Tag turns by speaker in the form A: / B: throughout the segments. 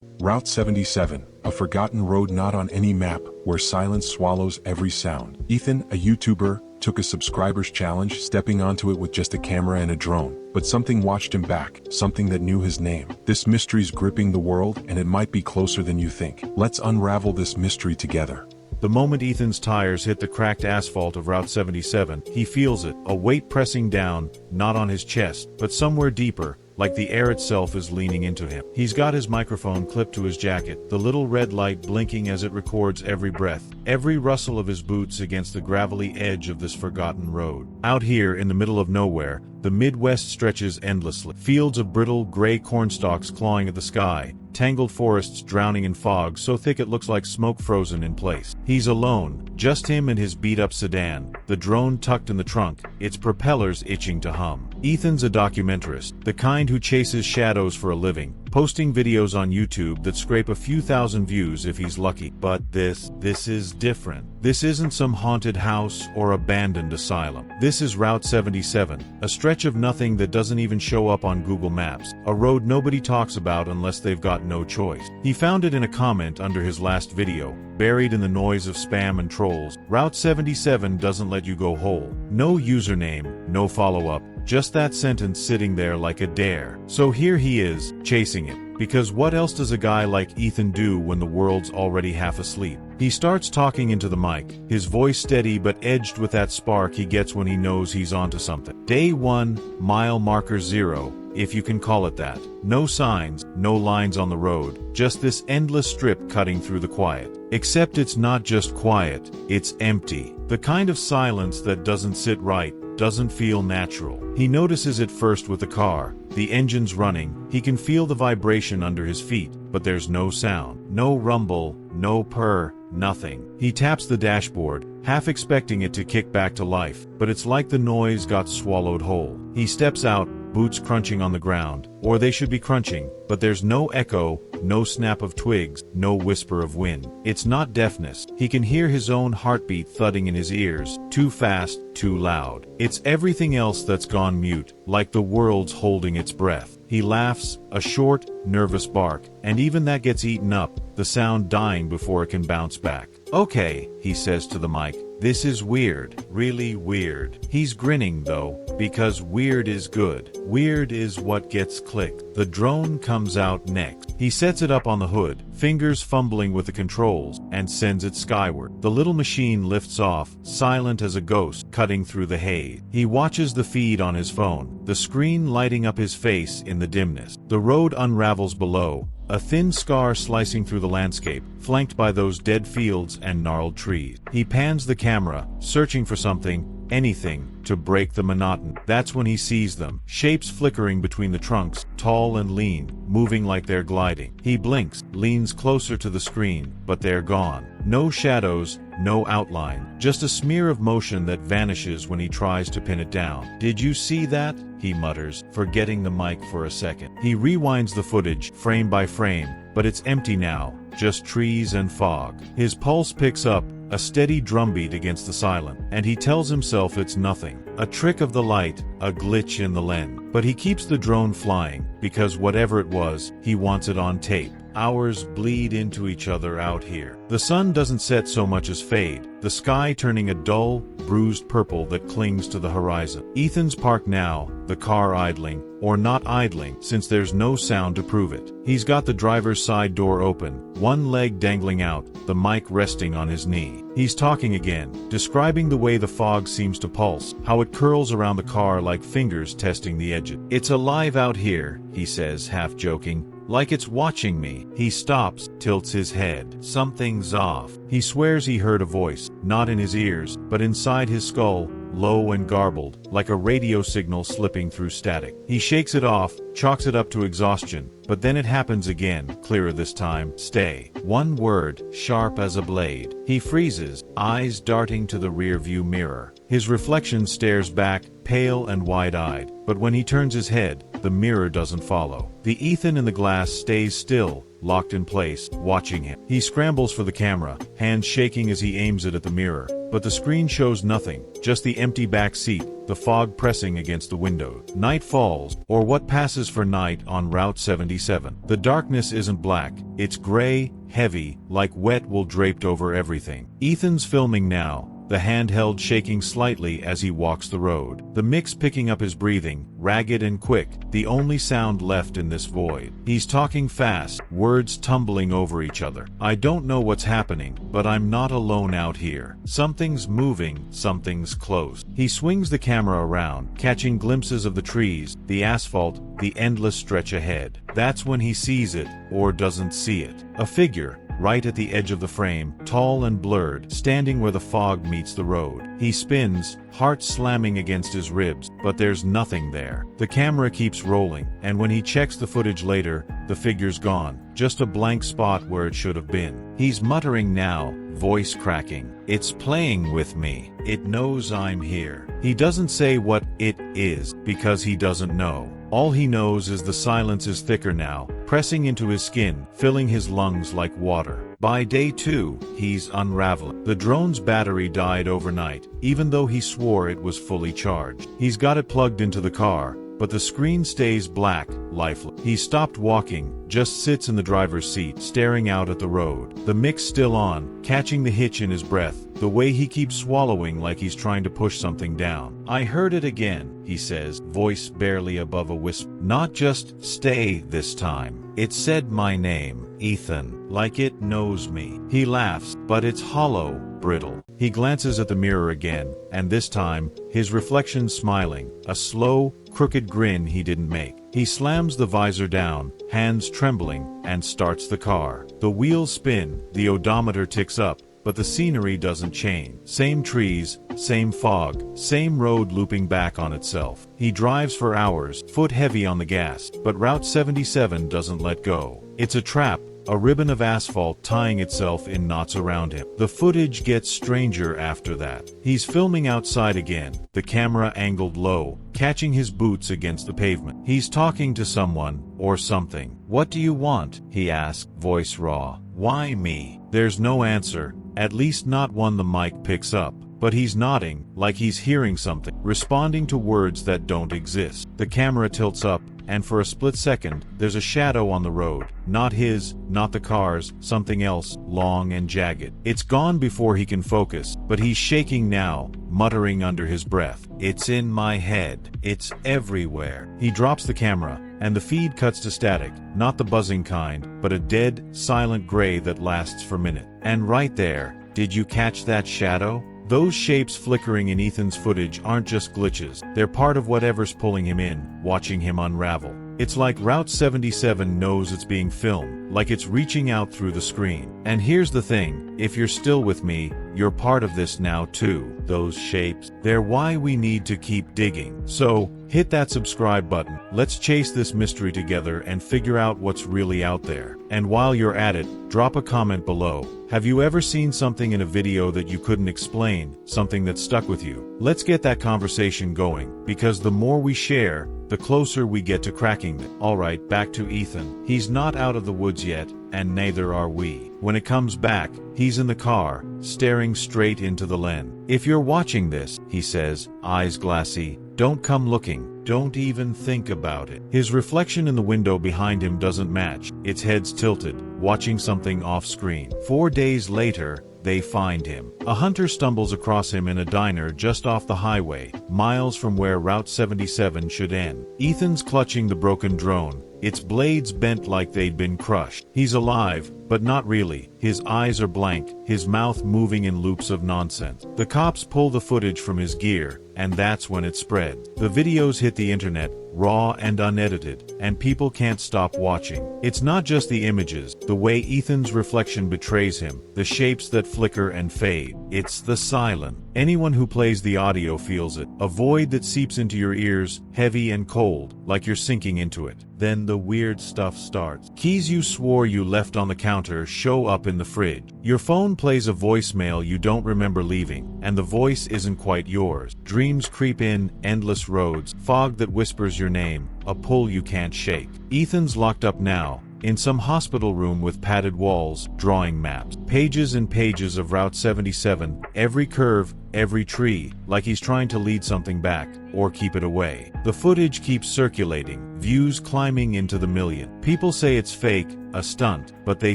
A: Route 77, a forgotten road not on any map, where silence swallows every sound. Ethan, a YouTuber, took a subscribers challenge, stepping onto it with just a camera and a drone. But something watched him back, something that knew his name. This mystery's gripping the world, and it might be closer than you think. Let's unravel this mystery together.
B: The moment Ethan's tires hit the cracked asphalt of Route 77, he feels it, a weight pressing down, not on his chest, but somewhere deeper, like the air itself is leaning into him. He's got his microphone clipped to his jacket, the little red light blinking as it records every breath, every rustle of his boots against the gravelly edge of this forgotten road. Out here in the middle of nowhere, the Midwest stretches endlessly. Fields of brittle, gray cornstalks clawing at the sky, tangled forests drowning in fog so thick it looks like smoke frozen in place. He's alone, just him and his beat-up sedan, the drone tucked in the trunk, its propellers itching to hum. Ethan's a documentarist, the kind who chases shadows for a living, posting videos on YouTube that scrape a few thousand views if he's lucky. But this is different. This isn't some haunted house or abandoned asylum. This is Route 77, a stretch of nothing that doesn't even show up on Google Maps, a road nobody talks about unless they've got no choice. He found it in a comment under his last video, buried in the noise of spam and trolls. Route 77 doesn't let you go whole. No username, no follow-up, just that sentence sitting there like a dare. So here he is, chasing it. Because what else does a guy like Ethan do when the world's already half asleep? He starts talking into the mic, his voice steady but edged with that spark he gets when he knows he's onto something. Day 1, mile marker 0, if you can call it that. No signs, no lines on the road, just this endless strip cutting through the quiet. Except it's not just quiet, it's empty. The kind of silence that doesn't sit right, doesn't feel natural. He notices it first with the car. The engine's running, he can feel the vibration under his feet, but there's no sound. No rumble, no purr, nothing. He taps the dashboard, half expecting it to kick back to life, but it's like the noise got swallowed whole. He steps out, boots crunching on the ground, or they should be crunching, but there's no echo, no snap of twigs, no whisper of wind. It's not deafness. He can hear his own heartbeat thudding in his ears, too fast, too loud. It's everything else that's gone mute, like the world's holding its breath. He laughs, a short, nervous bark, and even that gets eaten up, the sound dying before it can bounce back. Okay, he says to the mic, this is weird, really weird. He's grinning though, because weird is good. Weird is what gets clicked. The drone comes out next. He sets it up on the hood, fingers fumbling with the controls, and sends it skyward. The little machine lifts off, silent as a ghost, cutting through the haze. He watches the feed on his phone, the screen lighting up his face in the dimness. The road unravels below, a thin scar slicing through the landscape, flanked by those dead fields and gnarled trees. He pans the camera, searching for something, anything, to break the monotony. That's when he sees them, shapes flickering between the trunks, tall and lean, moving like they're gliding. He blinks, leans closer to the screen, but they're gone. No shadows, no outline, just a smear of motion that vanishes when he tries to pin it down. Did you see that? He mutters, forgetting the mic for a second. He rewinds the footage, frame by frame, but it's empty now, just trees and fog. His pulse picks up, a steady drumbeat against the silence, and he tells himself it's nothing. A trick of the light, a glitch in the lens. But he keeps the drone flying, because whatever it was, he wants it on tape. Hours bleed into each other out here. The sun doesn't set so much as fade, the sky turning a dull, bruised purple that clings to the horizon. Ethan's parked now, the car idling, or not idling, since there's no sound to prove it. He's got the driver's side door open, one leg dangling out, the mic resting on his knee. He's talking again, describing the way the fog seems to pulse, how it curls around the car like fingers testing the edges. It's alive out here, he says, half joking. Like it's watching me. He stops, tilts his head. Something's off. He swears he heard a voice, not in his ears, but inside his skull, low and garbled, like a radio signal slipping through static. He shakes it off, chalks it up to exhaustion, but then it happens again, clearer this time. Stay. One word, sharp as a blade. He freezes, eyes darting to the rearview mirror. His reflection stares back, pale and wide-eyed, but when he turns his head, the mirror doesn't follow. The Ethan in the glass stays still, locked in place, watching him. He scrambles for the camera, hands shaking as he aims it at the mirror. But the screen shows nothing, just the empty back seat, the fog pressing against the window. Night falls, or what passes for night on Route 77. The darkness isn't black, it's gray, heavy, like wet wool draped over everything. Ethan's filming now, the handheld shaking slightly as he walks the road. The mix picking up his breathing, ragged and quick, the only sound left in this void. He's talking fast, words tumbling over each other. I don't know what's happening, but I'm not alone out here. Something's moving, something's close. He swings the camera around, catching glimpses of the trees, the asphalt, the endless stretch ahead. That's when he sees it, or doesn't see it. A figure, right at the edge of the frame, tall and blurred, standing where the fog meets the road. He spins, heart slamming against his ribs, but there's nothing there. The camera keeps rolling, and when he checks the footage later, the figure's gone. Just a blank spot where it should have been. He's muttering now, voice cracking. It's playing with me. It knows I'm here. He doesn't say what it is, because he doesn't know. All he knows is the silence is thicker now, pressing into his skin, filling his lungs like water. By day 2, he's unraveling. The drone's battery died overnight, even though he swore it was fully charged. He's got it plugged into the car, but the screen stays black, lifeless. He stopped walking, just sits in the driver's seat, staring out at the road. The mix still on, catching the hitch in his breath, the way he keeps swallowing like he's trying to push something down. I heard it again, he says, voice barely above a whisper. Not just stay this time. It said my name, Ethan, like it knows me. He laughs, but it's hollow, brittle. He glances at the mirror again, and this time, his reflection's smiling, a slow, crooked grin he didn't make. He slams the visor down, hands trembling, and starts the car. The wheels spin, the odometer ticks up, but the scenery doesn't change. Same trees, same fog, same road looping back on itself. He drives for hours, foot heavy on the gas, but Route 77 doesn't let go. It's a trap, a ribbon of asphalt tying itself in knots around him. The footage gets stranger after that. He's filming outside again, the camera angled low, catching his boots against the pavement. He's talking to someone, or something. What do you want? He asks, voice raw. Why me? There's no answer, at least not one the mic picks up. But he's nodding, like he's hearing something, responding to words that don't exist. The camera tilts up, and for a split second, there's a shadow on the road. Not his, not the car's, something else, long and jagged. It's gone before he can focus, but he's shaking now, muttering under his breath. It's in my head. It's everywhere. He drops the camera, and the feed cuts to static, not the buzzing kind, but a dead, silent gray that lasts for minutes. And right there, did you catch that shadow? Those shapes flickering in Ethan's footage aren't just glitches, they're part of whatever's pulling him in, watching him unravel. It's like Route 77 knows it's being filmed, like it's reaching out through the screen. And here's the thing, if you're still with me, you're part of this now too. Those shapes, they're why we need to keep digging. So, hit that subscribe button, let's chase this mystery together and figure out what's really out there. And while you're at it, drop a comment below. Have you ever seen something in a video that you couldn't explain, something that stuck with you? Let's get that conversation going, because the more we share, the closer we get to cracking it. Alright, back to Ethan. He's not out of the woods yet, and neither are we. When it comes back, he's in the car, staring straight into the lens. If you're watching this, he says, eyes glassy, don't come looking, don't even think about it. His reflection in the window behind him doesn't match, its head's tilted, watching something off screen. 4 days later, they find him. A hunter stumbles across him in a diner just off the highway, miles from where Route 77 should end. Ethan's clutching the broken drone, its blades bent like they'd been crushed. He's alive, but not really. His eyes are blank, his mouth moving in loops of nonsense. The cops pull the footage from his gear, and that's when it spreads. The videos hit the internet, raw and unedited, and people can't stop watching. It's not just the images, the way Ethan's reflection betrays him, the shapes that flicker and fade. It's the silence. Anyone who plays the audio feels it, a void that seeps into your ears, heavy and cold, like you're sinking into it. Then the weird stuff starts. Keys you swore you left on the counter show up in the fridge. Your phone plays a voicemail you don't remember leaving, and the voice isn't quite yours. Dreams creep in, endless roads, fog that whispers your name, a pull you can't shake. Ethan's locked up now, in some hospital room with padded walls, drawing maps. Pages and pages of Route 77, every curve, every tree, like he's trying to lead something back, or keep it away. The footage keeps circulating, views climbing into the million. People say it's fake, a stunt, but they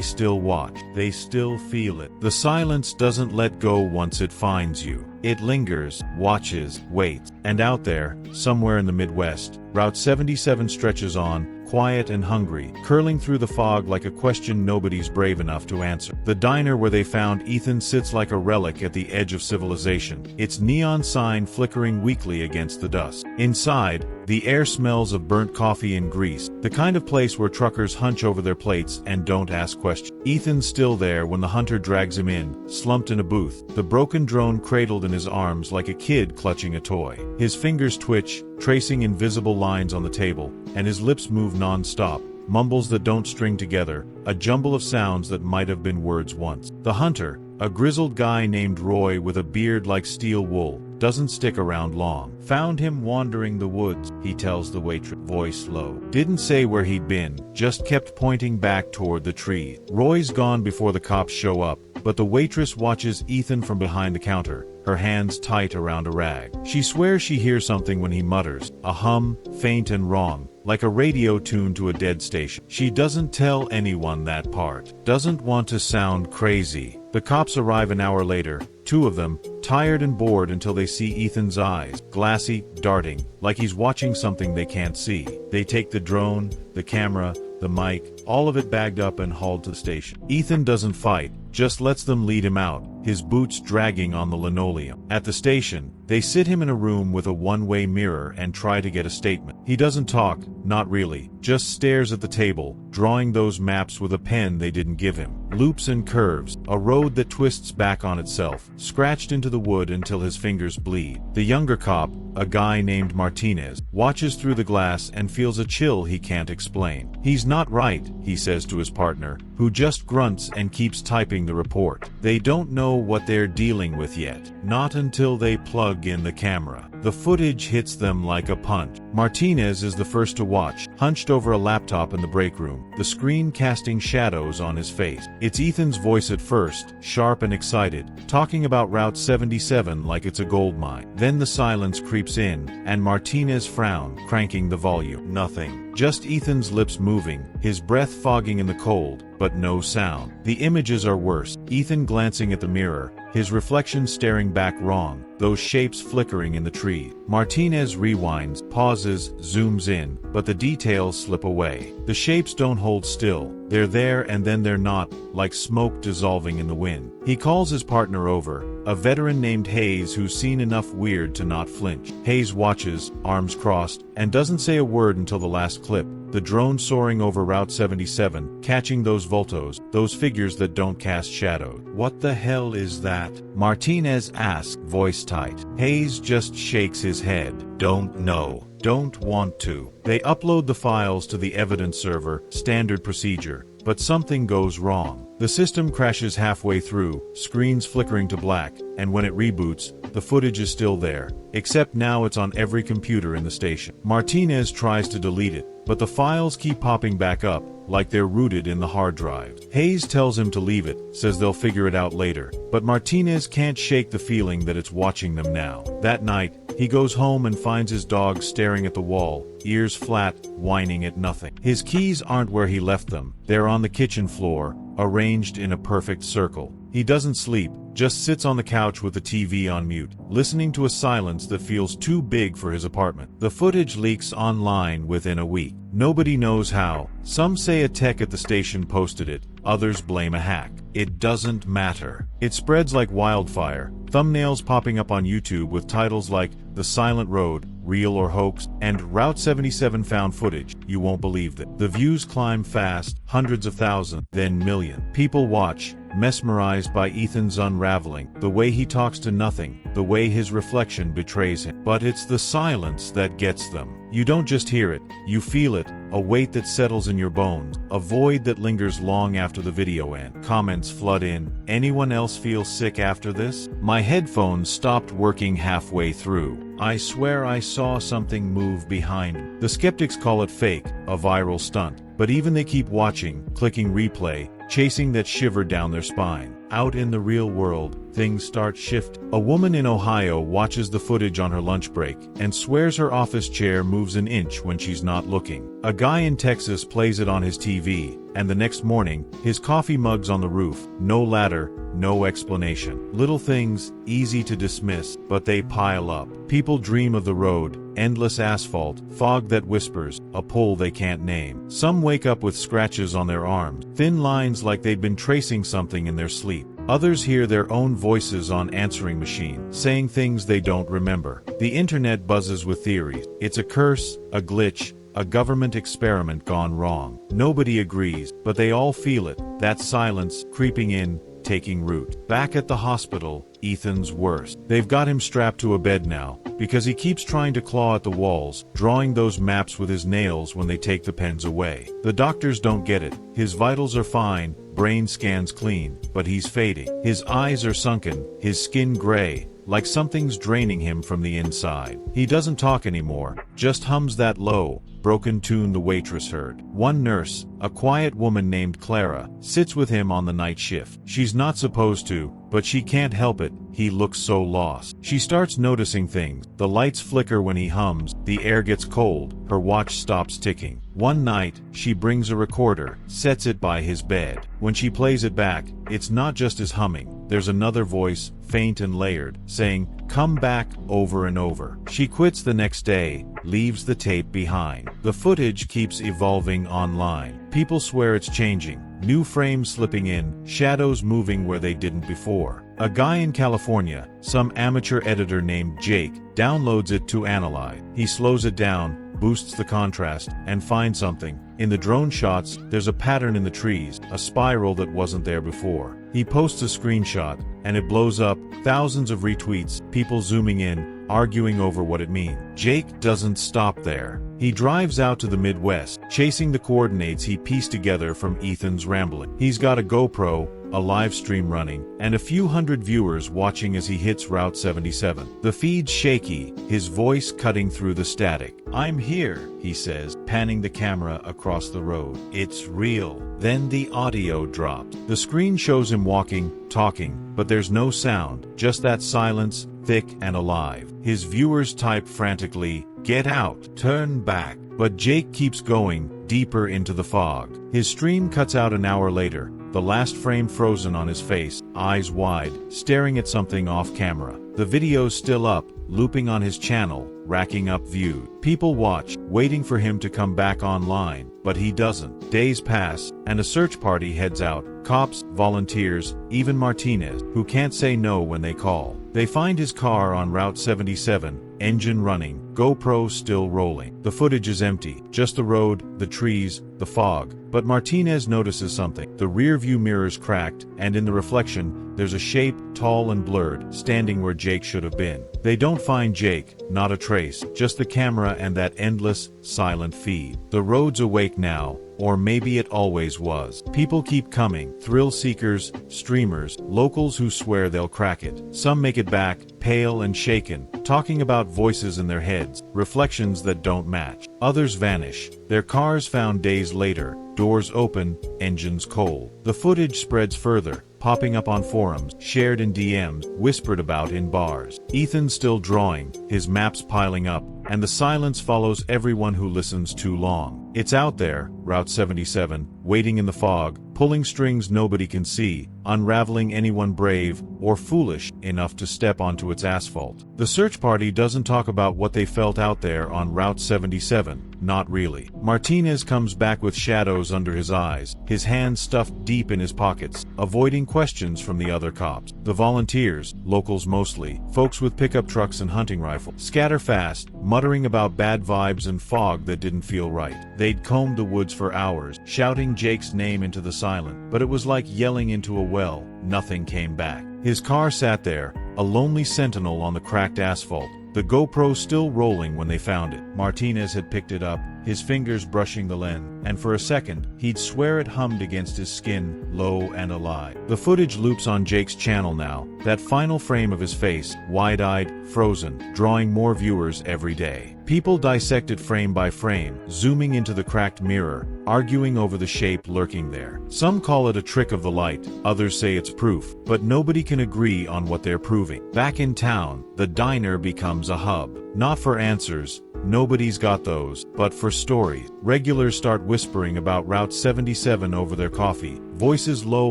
B: still watch. They still feel it. The silence doesn't let go once it finds you. It lingers, watches, waits. And out there, somewhere in the Midwest, Route 77 stretches on, quiet and hungry, curling through the fog like a question nobody's brave enough to answer. The diner where they found Ethan sits like a relic at the edge of civilization, its neon sign flickering weakly against the dust. Inside, the air smells of burnt coffee and grease, the kind of place where truckers hunch over their plates and don't ask questions. Ethan's still there when the hunter drags him in, slumped in a booth, the broken drone cradled in his arms like a kid clutching a toy. His fingers twitch, tracing invisible lines on the table, and his lips move non-stop, mumbles that don't string together, a jumble of sounds that might have been words once. The hunter, a grizzled guy named Roy with a beard like steel wool, doesn't stick around long. Found him wandering the woods, he tells the waitress, voice low. Didn't say where he'd been, just kept pointing back toward the tree. Roy's gone before the cops show up, but the waitress watches Ethan from behind the counter, her hands tight around a rag. She swears she hears something when he mutters, a hum, faint and wrong, like a radio tuned to a dead station. She doesn't tell anyone that part. Doesn't want to sound crazy. The cops arrive an hour later, two of them, tired and bored until they see Ethan's eyes, glassy, darting, like he's watching something they can't see. They take the drone, the camera, the mic, all of it bagged up and hauled to the station. Ethan doesn't fight, just lets them lead him out, his boots dragging on the linoleum. At the station, they sit him in a room with a one-way mirror and try to get a statement. He doesn't talk, not really, just stares at the table, drawing those maps with a pen they didn't give him. Loops and curves, a road that twists back on itself, scratched into the wood until his fingers bleed. The younger cop, a guy named Martinez, watches through the glass and feels a chill he can't explain. He's not right, he says to his partner, who just grunts and keeps typing the report. They don't know what they're dealing with yet, not until they plug in the camera. The footage hits them like a punch. Martinez is the first to watch, hunched over a laptop in the break room, the screen casting shadows on his face. It's Ethan's voice at first, sharp and excited, talking about Route 77 like it's a gold mine. Then the silence creeps in, and Martinez frowns, cranking the volume. Nothing. Just Ethan's lips moving, his breath fogging in the cold, but no sound. The images are worse. Ethan glancing at the mirror, his reflection staring back wrong, those shapes flickering in the tree. Martinez rewinds, pauses, zooms in, but the details slip away. The shapes don't hold still. They're there and then they're not, like smoke dissolving in the wind. He calls his partner over, a veteran named Hayes who's seen enough weird to not flinch. Hayes watches, arms crossed, and doesn't say a word until the last clip. The drone soaring over Route 77, catching those voltos, those figures that don't cast shadows. What the hell is that? Martinez asks, voice tight. Hayes just shakes his head. Don't know. Don't want to. They upload the files to the evidence server, standard procedure, but something goes wrong. The system crashes halfway through, screens flickering to black, and when it reboots, the footage is still there, except now it's on every computer in the station. Martinez tries to delete it, but the files keep popping back up, like they're rooted in the hard drive. Hayes tells him to leave it, says they'll figure it out later, but Martinez can't shake the feeling that it's watching them now. That night, he goes home and finds his dog staring at the wall, ears flat, whining at nothing. His keys aren't where he left them, they're on the kitchen floor, arranged in a perfect circle. He doesn't sleep, just sits on the couch with the TV on mute, listening to a silence that feels too big for his apartment. The footage leaks online within a week. Nobody knows how. Some say a tech at the station posted it, others blame a hack. It doesn't matter. It spreads like wildfire, thumbnails popping up on YouTube with titles like The Silent Road, Real or Hoax, and Route 77 found footage. You won't believe that. The views climb fast, hundreds of thousands, then millions. People watch, mesmerized by Ethan's unraveling, the way he talks to nothing, the way his reflection betrays him. But it's the silence that gets them. You don't just hear it, you feel it, a weight that settles in your bones, a void that lingers long after the video ends. Comments flood in. Anyone else feel sick after this? My headphones stopped working halfway through. I swear I saw something move behind me. The skeptics call it fake, a viral stunt. But even they keep watching, clicking replay, chasing that shiver down their spine. Out in the real world, things start shifting. A woman in Ohio watches the footage on her lunch break and swears her office chair moves an inch when she's not looking. A guy in Texas plays it on his TV, and the next morning, his coffee mug's on the roof. No ladder, no explanation. Little things, easy to dismiss, but they pile up. People dream of the road, endless asphalt, fog that whispers, a pull they can't name. Some wake up with scratches on their arms, thin lines like they'd been tracing something in their sleep. Others hear their own voices on answering machines, saying things they don't remember. The internet buzzes with theories. It's a curse, a glitch, a government experiment gone wrong. Nobody agrees, but they all feel it. That silence, creeping in, taking root. Back at the hospital, Ethan's worst. They've got him strapped to a bed now, because he keeps trying to claw at the walls, drawing those maps with his nails when they take the pens away. The doctors don't get it. His vitals are fine, brain scans clean, but he's fading. His eyes are sunken, his skin gray, like something's draining him from the inside. He doesn't talk anymore, just hums that low, broken tune the waitress heard. One nurse, a quiet woman named Clara, sits with him on the night shift. She's not supposed to, but she can't help it. He looks so lost. She starts noticing things. The lights flicker when he hums, the air gets cold, her watch stops ticking. One night, she brings a recorder, sets it by his bed. When she plays it back, it's not just his humming. There's another voice, faint and layered, saying, "Come back," over and over. She quits the next day, leaves the tape behind. The footage keeps evolving online. People swear it's changing. New frames slipping in, shadows moving where they didn't before. A guy in California, some amateur editor named Jake, downloads it to analyze. He slows it down, boosts the contrast, and finds something. In the drone shots, there's a pattern in the trees, a spiral that wasn't there before. He posts a screenshot, and it blows up, thousands of retweets, people zooming in, arguing over what it means. Jake doesn't stop there. He drives out to the Midwest, chasing the coordinates he pieced together from Ethan's rambling. He's got a GoPro, a live stream running, and a few hundred viewers watching as he hits Route 77. The feed's shaky, his voice cutting through the static. "I'm here," he says, panning the camera across the road. "It's real." Then the audio dropped. The screen shows him walking, talking, but there's no sound, just that silence, thick and alive. His viewers type frantically, "Get out, turn back." But Jake keeps going, deeper into the fog. His stream cuts out an hour later, the last frame frozen on his face, eyes wide, staring at something off camera. The video's still up, looping on his channel, racking up views. People watch, waiting for him to come back online, but he doesn't. Days pass, and a search party heads out. Cops, volunteers, even Martinez, who can't say no when they call. They find his car on Route 77, engine running, GoPro still rolling. The footage is empty, just the road, the trees, the fog. But Martinez notices something. The rear view mirror's cracked, and in the reflection, there's a shape, tall and blurred, standing where Jake should have been. They don't find Jake, not a trace, just the camera and that endless, silent feed. The road's awake now, or maybe it always was. People keep coming, thrill seekers, streamers, locals who swear they'll crack it. Some make it back, pale and shaken, talking about voices in their heads, reflections that don't match. Others vanish, their cars found days later, doors open, engines cold. The footage spreads further, popping up on forums, shared in DMs, whispered about in bars. Ethan's still drawing, his maps piling up, and the silence follows everyone who listens too long. It's out there, Route 77, waiting in the fog, pulling strings nobody can see, unraveling anyone brave or foolish enough to step onto its asphalt. The search party doesn't talk about what they felt out there on Route 77, not really. Martinez comes back with shadows under his eyes, his hands stuffed deep in his pockets, avoiding questions from the other cops. The volunteers, locals mostly, folks with pickup trucks and hunting rifles, scatter fast, muttering about bad vibes and fog that didn't feel right. They They'd combed the woods for hours, shouting Jake's name into the silence, but it was like yelling into a well. Nothing came back. His car sat there, a lonely sentinel on the cracked asphalt, the GoPro still rolling when they found it. Martinez had picked it up, his fingers brushing the lens, and for a second, he'd swear it hummed against his skin, low and alive. The footage loops on Jake's channel now, that final frame of his face, wide-eyed, frozen, drawing more viewers every day. People dissect it frame by frame, zooming into the cracked mirror, arguing over the shape lurking there. Some call it a trick of the light, others say it's proof, but nobody can agree on what they're proving. Back in town, the diner becomes a hub. Not for answers, nobody's got those, but for stories. Regulars start whispering about Route 77 over their coffee, voices low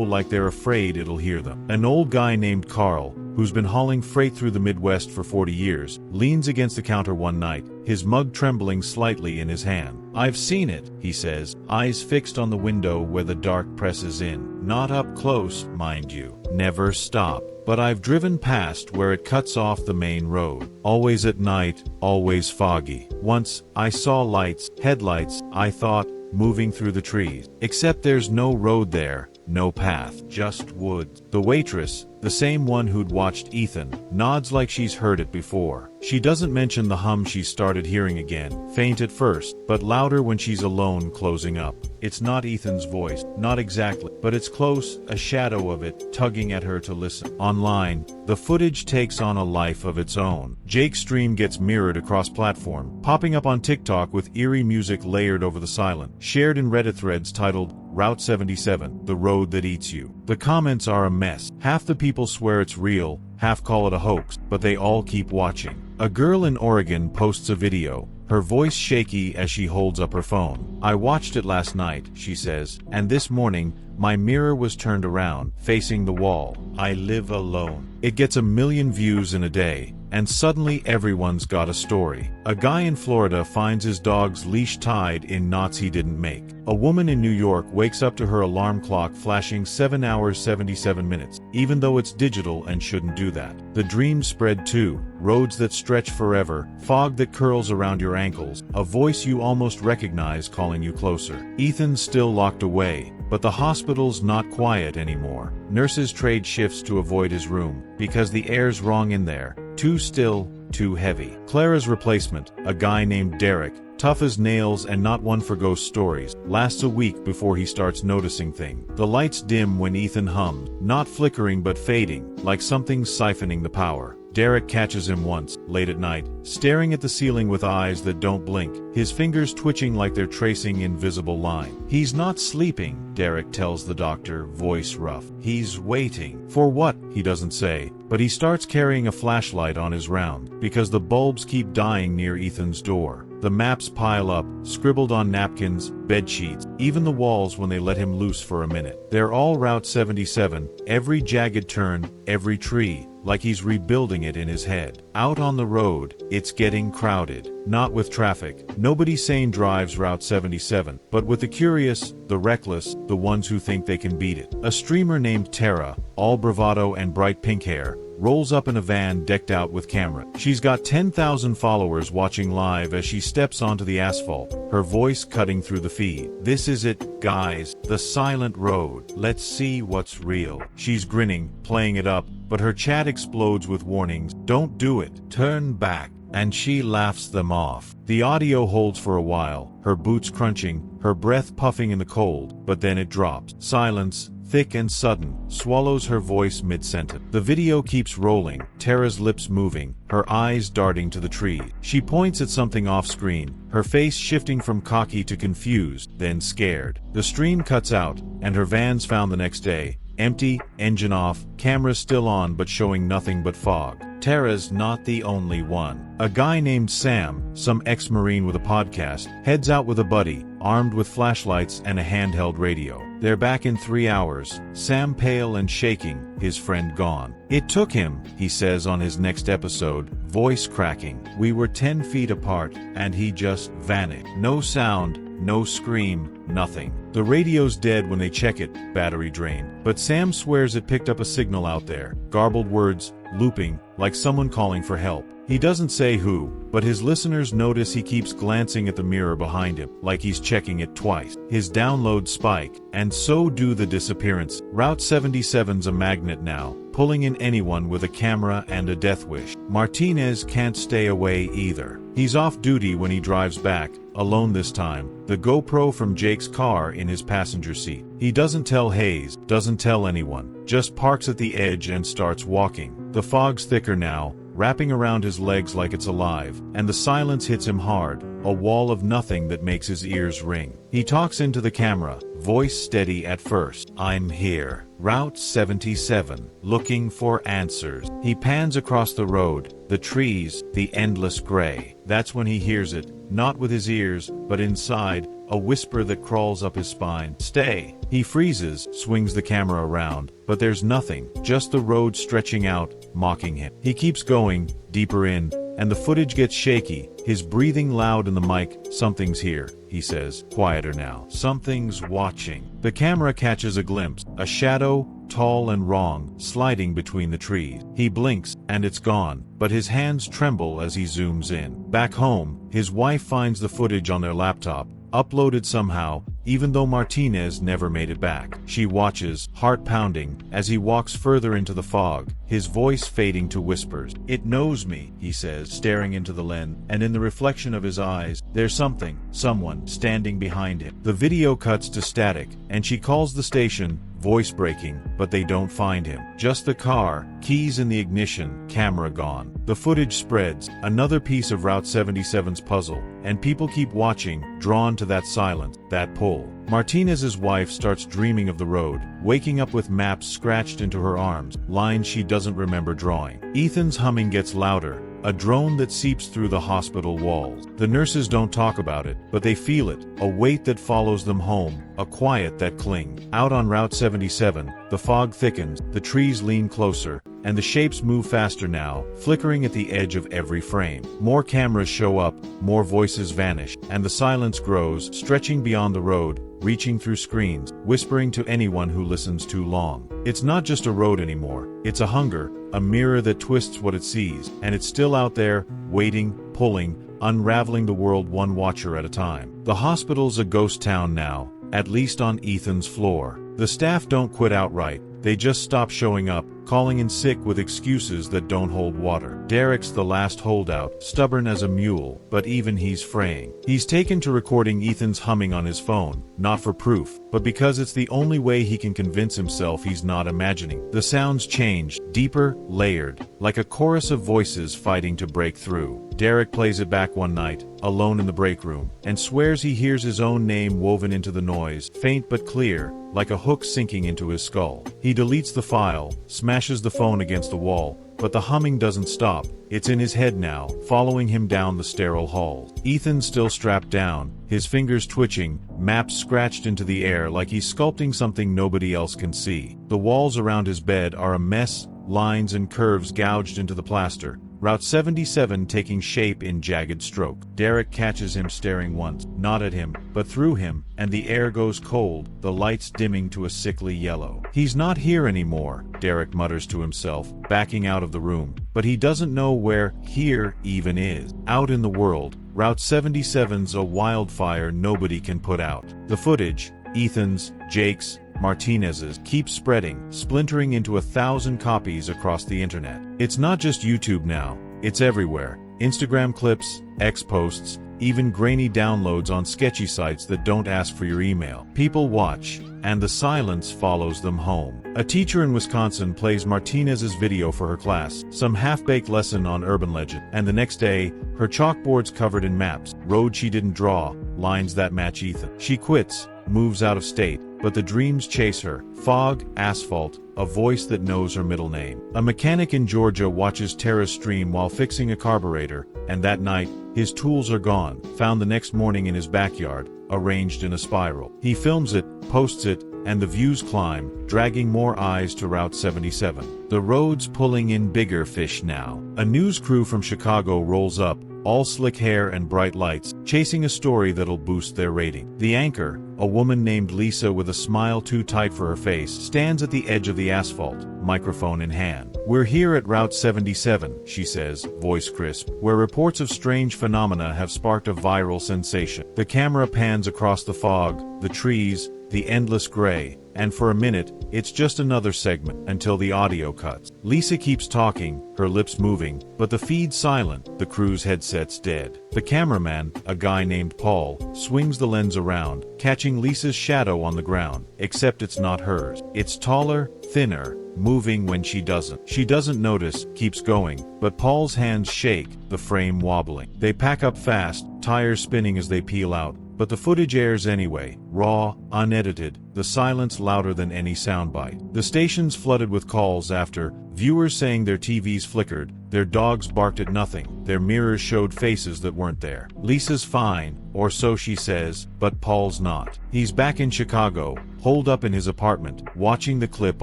B: like they're afraid it'll hear them. An old guy named Carl, who's been hauling freight through the Midwest for 40 years, leans against the counter one night, his mug trembling slightly in his hand. "I've seen it," he says, eyes fixed on the window where the dark presses in. "Not up close, mind you. Never stop. But I've driven past where it cuts off the main road. Always at night, always foggy. Once, I saw lights, headlights, I thought, moving through the trees. Except there's no road there, no path, just woods." The waitress, the same one who'd watched Ethan, nods like she's heard it before. She doesn't mention the hum she started hearing again, faint at first, but louder when she's alone closing up. It's not Ethan's voice, not exactly, but it's close, a shadow of it, tugging at her to listen. Online, the footage takes on a life of its own. Jake's stream gets mirrored across platform, popping up on TikTok with eerie music layered over the silent, shared in Reddit threads titled Route 77, the road that eats you. The comments are a mess. Half the people swear it's real, half call it a hoax, but they all keep watching. A girl in Oregon posts a video, her voice shaky as she holds up her phone. "I watched it last night," she says, "and this morning, my mirror was turned around, facing the wall. I live alone." It gets 1 million views in a day, and suddenly everyone's got a story. A guy in Florida finds his dog's leash tied in knots he didn't make. A woman in New York wakes up to her alarm clock flashing 7 hours 77 minutes, even though it's digital and shouldn't do that. The dreams spread too, roads that stretch forever, fog that curls around your ankles, a voice you almost recognize calling you closer. Ethan's still locked away, but the hospital's not quiet anymore. Nurses trade shifts to avoid his room, because the air's wrong in there. Too still, too heavy. Clara's replacement, a guy named Derek, tough as nails and not one for ghost stories, lasts a week before he starts noticing things. The lights dim when Ethan hums, not flickering but fading, like something's siphoning the power. Derek catches him once, late at night, staring at the ceiling with eyes that don't blink, his fingers twitching like they're tracing invisible lines. "He's not sleeping," Derek tells the doctor, voice rough. "He's waiting." For what, he doesn't say, but he starts carrying a flashlight on his round, because the bulbs keep dying near Ethan's door. The maps pile up, scribbled on napkins, bed sheets, even the walls when they let him loose for a minute. They're all Route 77, every jagged turn, every tree, like he's rebuilding it in his head. Out on the road, it's getting crowded. Not with traffic. Nobody sane drives Route 77, but with the curious, the reckless, the ones who think they can beat it. A streamer named Tara, all bravado and bright pink hair, rolls up in a van decked out with camera. She's got 10,000 followers watching live as she steps onto the asphalt, her voice cutting through the feed. "This is it, guys, the silent road. Let's see what's real." She's grinning, playing it up, but her chat explodes with warnings. "Don't do it. Turn back." And she laughs them off. The audio holds for a while, her boots crunching, her breath puffing in the cold, but then it drops. Silence, thick and sudden, swallows her voice mid-sentence. The video keeps rolling, Tara's lips moving, her eyes darting to the tree. She points at something off-screen, her face shifting from cocky to confused, then scared. The stream cuts out, and her van's found the next day. Empty, engine off, camera still on but showing nothing but fog. Tara's not the only one. A guy named Sam, some ex-Marine with a podcast, heads out with a buddy, armed with flashlights and a handheld radio. They're back in 3 hours, Sam pale and shaking, his friend gone. "It took him," he says on his next episode, voice cracking. "We were 10 feet apart, and he just vanished. No sound, no scream, nothing. The radio's dead when they check it, battery drained. But Sam swears it picked up a signal out there, garbled words, looping, like someone calling for help. He doesn't say who, but his listeners notice he keeps glancing at the mirror behind him, like he's checking it twice. His downloads spike, and so do the disappearance. Route 77's a magnet now, pulling in anyone with a camera and a death wish. Martinez can't stay away either. He's off duty when he drives back, alone this time, the GoPro from Jake's car in his passenger seat. He doesn't tell Hayes, doesn't tell anyone, just parks at the edge and starts walking. The fog's thicker now, wrapping around his legs like it's alive, and the silence hits him hard, a wall of nothing that makes his ears ring. He talks into the camera, voice steady at first. "I'm here. Route 77, looking for answers." He pans across the road, the trees, the endless gray. That's when he hears it, not with his ears, but inside, a whisper that crawls up his spine. "Stay." He freezes, swings the camera around, but there's nothing, just the road stretching out, mocking him. He keeps going, deeper in, and the footage gets shaky, his breathing loud in the mic. "Something's here," he says, quieter now. "Something's watching." The camera catches a glimpse, a shadow, tall and wrong, sliding between the trees. He blinks, and it's gone, but his hands tremble as he zooms in. Back home, his wife finds the footage on their laptop, uploaded somehow, even though Martinez never made it back. She watches, heart pounding, as he walks further into the fog, his voice fading to whispers. "It knows me," he says, staring into the lens, and in the reflection of his eyes, there's something, someone, standing behind him. The video cuts to static, and she calls the station, voice breaking, but they don't find him. Just the car, keys in the ignition, camera gone. The footage spreads, another piece of Route 77's puzzle, and people keep watching, drawn to that silence, that pull. Martinez's wife starts dreaming of the road, waking up with maps scratched into her arms, lines she doesn't remember drawing. Ethan's humming gets louder, a drone that seeps through the hospital walls. The nurses don't talk about it, but they feel it, a weight that follows them home, a quiet that clings. Out on Route 77, the fog thickens, the trees lean closer, and the shapes move faster now, flickering at the edge of every frame. More cameras show up, more voices vanish, and the silence grows, stretching beyond the road, reaching through screens, whispering to anyone who listens too long. It's not just a road anymore, it's a hunger, a mirror that twists what it sees, and it's still out there, waiting, pulling, unraveling the world one watcher at a time. The hospital's a ghost town now, at least on Ethan's floor. The staff don't quit outright, they just stop showing up, calling in sick with excuses that don't hold water. Derek's the last holdout, stubborn as a mule, but even he's fraying. He's taken to recording Ethan's humming on his phone, not for proof, but because it's the only way he can convince himself he's not imagining. The sounds change, deeper, layered, like a chorus of voices fighting to break through. Derek plays it back one night, alone in the break room, and swears he hears his own name woven into the noise, faint but clear, like a hook sinking into his skull. He deletes the file, smashes the phone against the wall, but the humming doesn't stop. It's in his head now, following him down the sterile halls. Ethan's still strapped down, his fingers twitching, maps scratched into the air like he's sculpting something nobody else can see. The walls around his bed are a mess, lines and curves gouged into the plaster. Route 77 taking shape in jagged stroke. Derek catches him staring once, not at him, but through him, and the air goes cold, the lights dimming to a sickly yellow. He's not here anymore, Derek mutters to himself, backing out of the room, but he doesn't know where here even is. Out in the world, Route 77's a wildfire nobody can put out. The footage, Ethan's, Jake's, Martinez's, keeps spreading, splintering into 1,000 copies across the internet. It's not just YouTube now, it's everywhere. Instagram clips, X posts, even grainy downloads on sketchy sites that don't ask for your email. People watch, and the silence follows them home. A teacher in Wisconsin plays Martinez's video for her class, some half-baked lesson on urban legend, and the next day, her chalkboard's covered in maps, roads she didn't draw, lines that match Ethan. She quits, moves out of state, but the dreams chase her. Fog, asphalt, a voice that knows her middle name. A mechanic in Georgia watches Tara's stream while fixing a carburetor, and that night, his tools are gone, found the next morning in his backyard, arranged in a spiral. He films it, posts it, and the views climb, dragging more eyes to Route 77. The road's pulling in bigger fish now. A news crew from Chicago rolls up, all slick hair and bright lights, chasing a story that'll boost their rating. The anchor, a woman named Lisa with a smile too tight for her face, stands at the edge of the asphalt, microphone in hand. "We're here at Route 77, she says, voice crisp, where reports of strange phenomena have sparked a viral sensation. The camera pans across the fog, the trees, the endless gray, and for a minute, it's just another segment, until the audio cuts. Lisa keeps talking, her lips moving, but the feed's silent, the crew's headset's dead. The cameraman, a guy named Paul, swings the lens around, catching Lisa's shadow on the ground, except it's not hers. It's taller, thinner, moving when she doesn't. She doesn't notice, keeps going, but Paul's hands shake, the frame wobbling. They pack up fast, tires spinning as they peel out. But the footage airs anyway, raw, unedited, the silence louder than any soundbite. The station's flooded with calls after, viewers saying their TVs flickered, their dogs barked at nothing, their mirrors showed faces that weren't there. Lisa's fine, or so she says, but Paul's not. He's back in Chicago, holed up in his apartment, watching the clip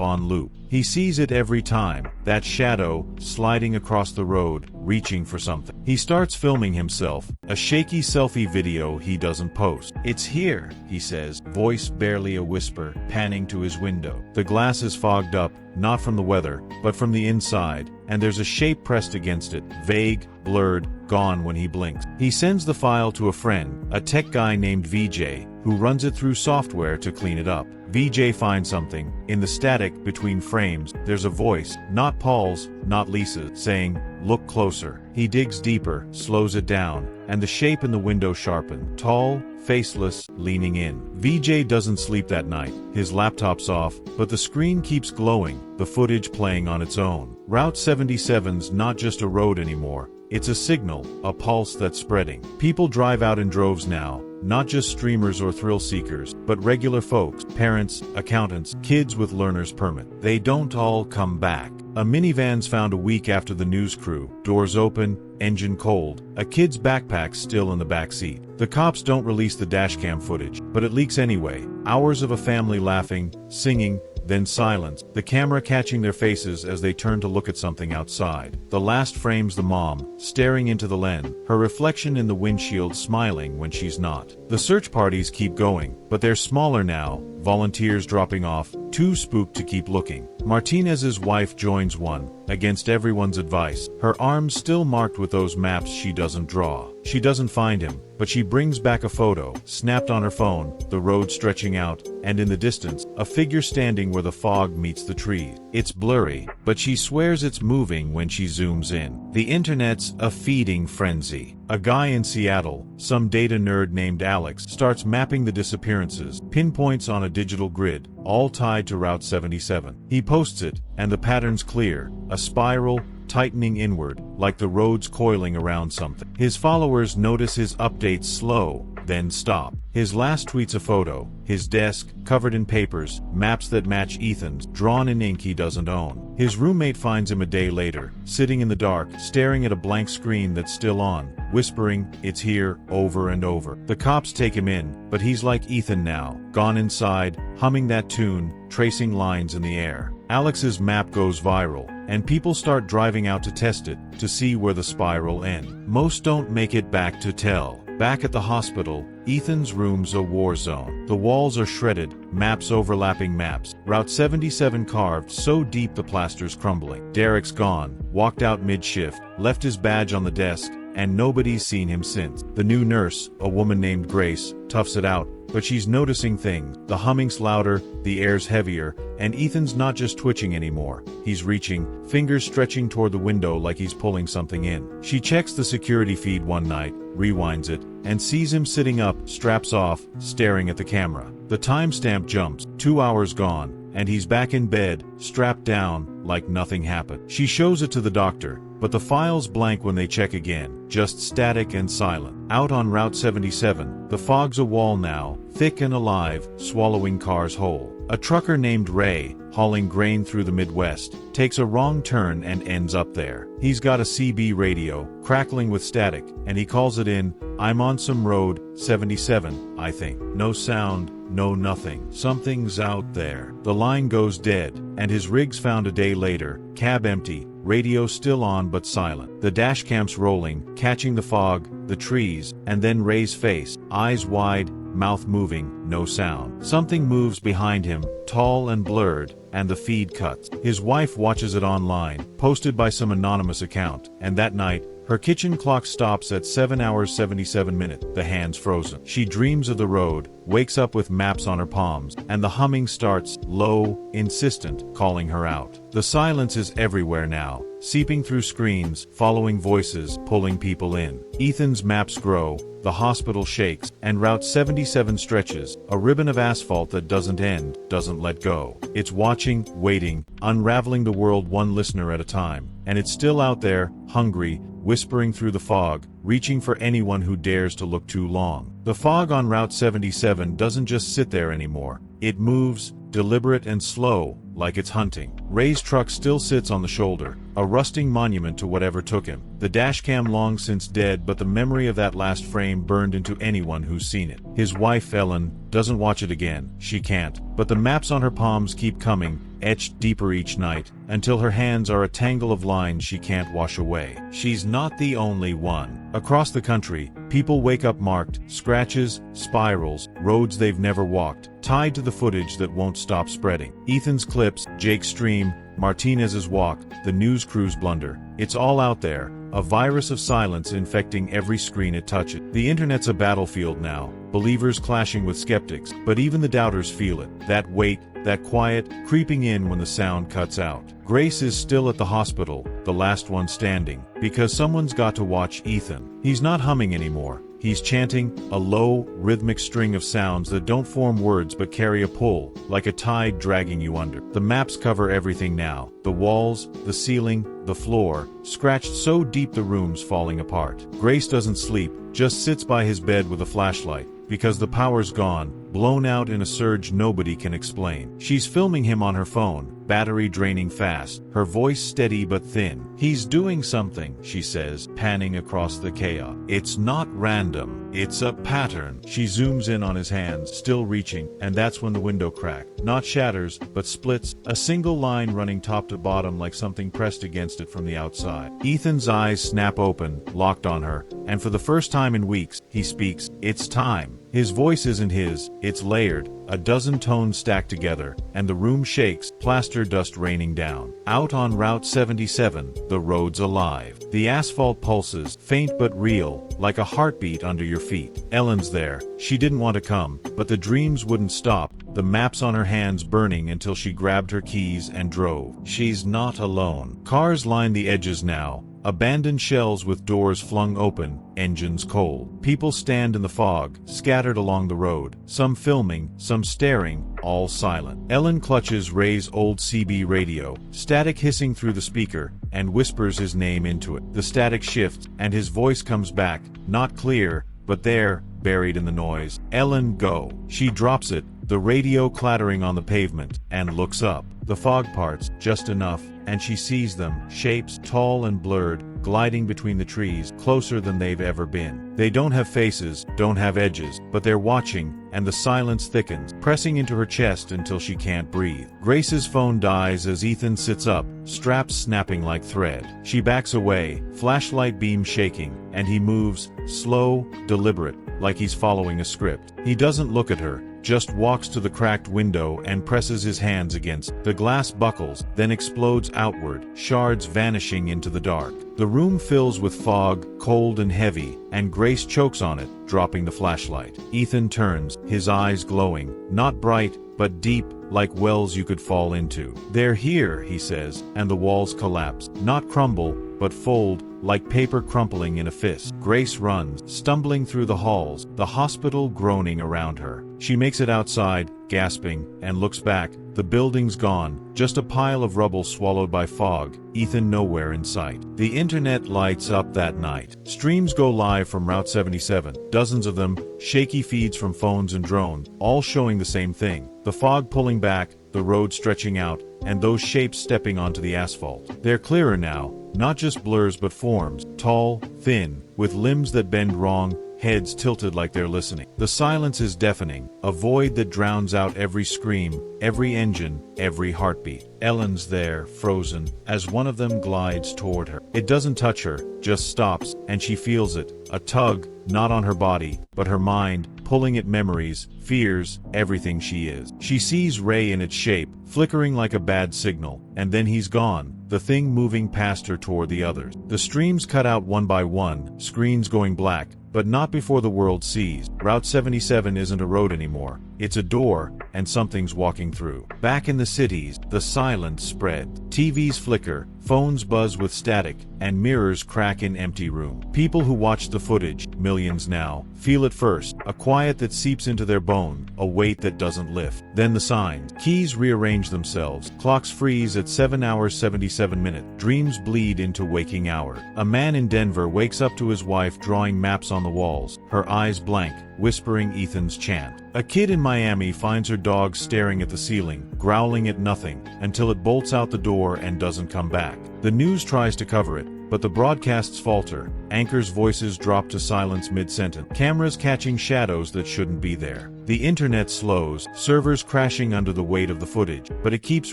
B: on loop. He sees it every time, that shadow, sliding across the road, reaching for something. He starts filming himself, a shaky selfie video he doesn't post. "It's here," he says, voice barely a whisper, panning to his window. The glass is fogged up, not from the weather, but from the inside, and there's a shape pressed against it, vague, blurred, gone when he blinks. He sends the file to a friend, a tech guy named VJ, who runs it through software to clean it up. VJ finds something. In the static between frames, there's a voice, not Paul's, not Lisa's, saying, "Look closer." He digs deeper, slows it down, and the shape in the window sharpened, tall, faceless, leaning in. VJ doesn't sleep that night. His laptop's off, but the screen keeps glowing, the footage playing on its own. Route 77's not just a road anymore. It's a signal, a pulse that's spreading. People drive out in droves now, not just streamers or thrill seekers, but regular folks, parents, accountants, kids with learner's permit. They don't all come back. A minivan's found a week after the news crew, doors open, engine cold, a kid's backpack still in the back seat. The cops don't release the dashcam footage, but it leaks anyway. Hours of a family laughing, singing, then silence, the camera catching their faces as they turn to look at something outside. The last frame's the mom, staring into the lens, her reflection in the windshield smiling when she's not. The search parties keep going, but they're smaller now, volunteers dropping off, too spooked to keep looking. Martinez's wife joins one, against everyone's advice, her arms still marked with those maps she doesn't draw. She doesn't find him, but she brings back a photo, snapped on her phone, the road stretching out, and in the distance, a figure standing where the fog meets the trees. It's blurry, but she swears it's moving when she zooms in. The internet's a feeding frenzy. A guy in Seattle, some data nerd named Alex, starts mapping the disappearances, pinpoints on a digital grid, all tied to Route 77. He posts it, and the pattern's clear, a spiral, tightening inward, like the road's coiling around something. His followers notice his updates slow, then stop. His last tweet's a photo, his desk, covered in papers, maps that match Ethan's, drawn in ink he doesn't own. His roommate finds him a day later, sitting in the dark, staring at a blank screen that's still on, whispering, "It's here," over and over. The cops take him in, but he's like Ethan now, gone inside, humming that tune, tracing lines in the air. Alex's map goes viral, and people start driving out to test it, to see where the spiral ends. Most don't make it back to tell. Back at the hospital, Ethan's room's a war zone. The walls are shredded, maps overlapping maps, Route 77 carved so deep the plaster's crumbling. Derek's gone, walked out mid-shift, left his badge on the desk, and nobody's seen him since. The new nurse, a woman named Grace, toughs it out, but she's noticing things. The humming's louder, the air's heavier, and Ethan's not just twitching anymore. He's reaching, fingers stretching toward the window like he's pulling something in. She checks the security feed one night, rewinds it, and sees him sitting up, straps off, staring at the camera. The timestamp jumps, 2 hours gone, and he's back in bed, strapped down, like nothing happened. She shows it to the doctor, but the file's blank when they check again, just static and silent. Out on Route 77, the fog's a wall now, thick and alive, swallowing cars whole. A trucker named Ray, hauling grain through the Midwest, takes a wrong turn and ends up there. He's got a CB radio, crackling with static, and he calls it in, "I'm on some road, 77, I think." No sound, no nothing. Something's out there. The line goes dead, and his rig's found a day later, cab empty, radio still on but silent. The dashcam's rolling, catching the fog, the trees, and then Ray's face, eyes wide, mouth moving, no sound. Something moves behind him, tall and blurred, and the feed cuts. His wife watches it online, posted by some anonymous account, and that night, her kitchen clock stops at 7 hours 77 minutes, the hands frozen. She dreams of the road, wakes up with maps on her palms, and the humming starts, low, insistent, calling her out. The silence is everywhere now, seeping through screens, following voices, pulling people in. Ethan's maps grow, the hospital shakes, and Route 77 stretches, a ribbon of asphalt that doesn't end, doesn't let go. It's watching, waiting, unraveling the world one listener at a time. And it's still out there, hungry, whispering through the fog, reaching for anyone who dares to look too long. The fog on Route 77 doesn't just sit there anymore. It moves, deliberate and slow, like it's hunting. Ray's truck still sits on the shoulder, a rusting monument to whatever took him. The dashcam long since dead, but the memory of that last frame burned into anyone who's seen it. His wife, Ellen, doesn't watch it again. She can't. But the maps on her palms keep coming, etched deeper each night, until her hands are a tangle of lines she can't wash away. She's not the only one. Across the country, people wake up marked, scratches, spirals, roads they've never walked, tied to the footage that won't stop spreading. Ethan's clips, Jake's stream, Martinez's walk, the news crew's blunder. It's all out there, a virus of silence infecting every screen it touches. The internet's a battlefield now, believers clashing with skeptics, but even the doubters feel it. That weight, that quiet, creeping in when the sound cuts out. Grace is still at the hospital, the last one standing, because someone's got to watch Ethan. He's not humming anymore. He's chanting, a low, rhythmic string of sounds that don't form words but carry a pull, like a tide dragging you under. The maps cover everything now. The walls, the ceiling, the floor, scratched so deep the room's falling apart. Grace doesn't sleep, just sits by his bed with a flashlight, because the power's gone, blown out in a surge nobody can explain. She's filming him on her phone, battery draining fast, her voice steady but thin. He's doing something, she says, panning across the chaos. It's not random, it's a pattern. She zooms in on his hands, still reaching, and that's when the window cracks. Not shatters, but splits, a single line running top to bottom like something pressed against it from the outside. Ethan's eyes snap open, locked on her, and for the first time in weeks, he speaks, "It's time." His voice isn't his, it's layered, a dozen tones stacked together, and the room shakes, plaster dust raining down. Out on Route 77, the road's alive. The asphalt pulses, faint but real, like a heartbeat under your feet. Ellen's there. She didn't want to come, but the dreams wouldn't stop, the maps on her hands burning until she grabbed her keys and drove. She's not alone. Cars line the edges now. Abandoned shells with doors flung open, engines cold. People stand in the fog, scattered along the road, some filming, some staring, all silent. Ellen clutches Ray's old CB radio, static hissing through the speaker, and whispers his name into it. The static shifts, and his voice comes back, not clear, but there, buried in the noise. Ellen, go. She drops it, the radio clattering on the pavement, and looks up. The fog parts, just enough, and she sees them, shapes, tall and blurred, gliding between the trees, closer than they've ever been. They don't have faces, don't have edges, but they're watching, and the silence thickens, pressing into her chest until she can't breathe. Grace's phone dies as Ethan sits up, straps snapping like thread. She backs away, flashlight beam shaking, and he moves, slow, deliberate, like he's following a script. He doesn't look at her, just walks to the cracked window and presses his hands against. The glass buckles, then explodes outward, shards vanishing into the dark. The room fills with fog, cold and heavy, and Grace chokes on it, dropping the flashlight. Ethan turns, his eyes glowing, not bright, but deep, like wells you could fall into. "They're here," he says, and the walls collapse, not crumble, but fold, like paper crumpling in a fist. Grace runs, stumbling through the halls, the hospital groaning around her. She makes it outside, gasping, and looks back. The building's gone, just a pile of rubble swallowed by fog, Ethan nowhere in sight. The internet lights up that night. Streams go live from Route 77, dozens of them, shaky feeds from phones and drones, all showing the same thing. The fog pulling back, the road stretching out, and those shapes stepping onto the asphalt. They're clearer now, not just blurs but forms, tall, thin, with limbs that bend wrong, heads tilted like they're listening. The silence is deafening, a void that drowns out every scream, every engine, every heartbeat. Ellen's there, frozen, as one of them glides toward her. It doesn't touch her, just stops, and she feels it, a tug, not on her body, but her mind, pulling at memories, fears, everything she is. She sees Ray in its shape, flickering like a bad signal, and then he's gone, the thing moving past her toward the others. The streams cut out one by one, screens going black, but not before the world sees. Route 77 isn't a road anymore. It's a door, and something's walking through. Back in the cities, the silence spread. TVs flicker, phones buzz with static, and mirrors crack in empty rooms. People who watch the footage, millions now, feel it first, a quiet that seeps into their bone, a weight that doesn't lift. Then the signs. Keys rearrange themselves, clocks freeze at 7 hours 77 minutes, dreams bleed into waking hours. A man in Denver wakes up to his wife drawing maps on the walls, her eyes blank, whispering Ethan's chant. A kid in Miami finds her dog staring at the ceiling, growling at nothing, until it bolts out the door and doesn't come back. The news tries to cover it, but the broadcasts falter, anchors' voices drop to silence mid-sentence, cameras catching shadows that shouldn't be there. The internet slows, servers crashing under the weight of the footage, but it keeps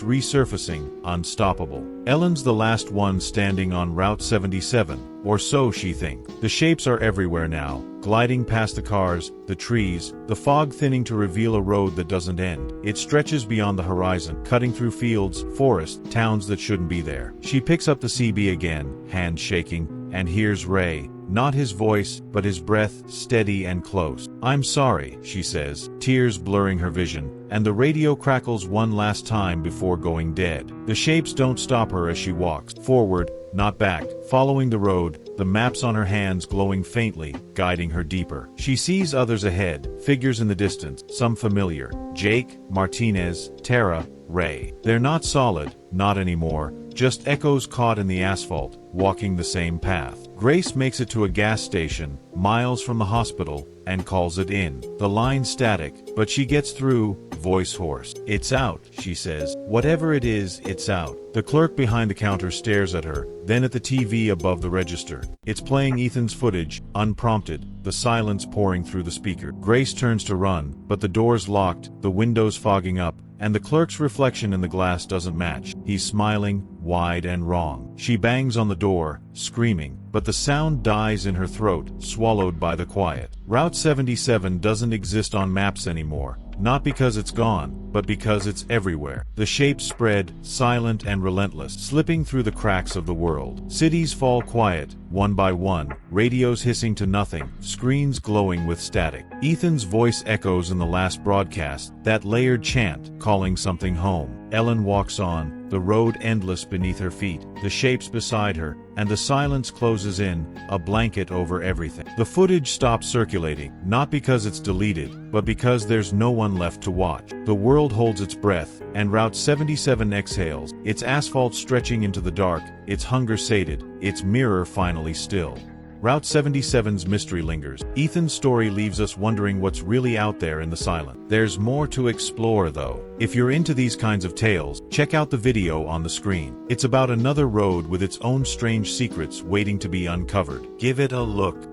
B: resurfacing, unstoppable. Ellen's the last one standing on Route 77, or so she thinks. The shapes are everywhere now, gliding past the cars, the trees, the fog thinning to reveal a road that doesn't end. It stretches beyond the horizon, cutting through fields, forests, towns that shouldn't be there. She picks up the CB again, hand shaking, and hears Ray. Not his voice, but his breath, steady and close. "I'm sorry," she says, tears blurring her vision, and the radio crackles one last time before going dead. The shapes don't stop her as she walks forward, not back, following the road, the maps on her hands glowing faintly, guiding her deeper. She sees others ahead, figures in the distance, some familiar. Jake, Martinez, Tara, Ray. They're not solid, not anymore, just echoes caught in the asphalt, walking the same path. Grace makes it to a gas station, miles from the hospital, and calls it in. The line's static, but she gets through, voice hoarse. "It's out," she says. "Whatever it is, it's out." The clerk behind the counter stares at her, then at the TV above the register. It's playing Ethan's footage, unprompted, the silence pouring through the speaker. Grace turns to run, but the door's locked, the windows fogging up, and the clerk's reflection in the glass doesn't match. He's smiling, wide and wrong. She bangs on the door, screaming, but the sound dies in her throat, swallowed by the quiet. Route 77 doesn't exist on maps anymore, not because it's gone, but because it's everywhere. The shapes spread, silent and relentless, slipping through the cracks of the world. Cities fall quiet, one by one, radios hissing to nothing, screens glowing with static. Ethan's voice echoes in the last broadcast, that layered chant, calling something home. Ellen walks on, the road endless beneath her feet, the shapes beside her, and the silence closes in, a blanket over everything. The footage stops circulating, not because it's deleted, but because there's no one left to watch. The world holds its breath, and Route 77 exhales, its asphalt stretching into the dark, its hunger sated, its mirror finally still. Route 77's mystery lingers. Ethan's story leaves us wondering what's really out there in the silence. There's more to explore though. If you're into these kinds of tales, check out the video on the screen. It's about another road with its own strange secrets waiting to be uncovered. Give it a look.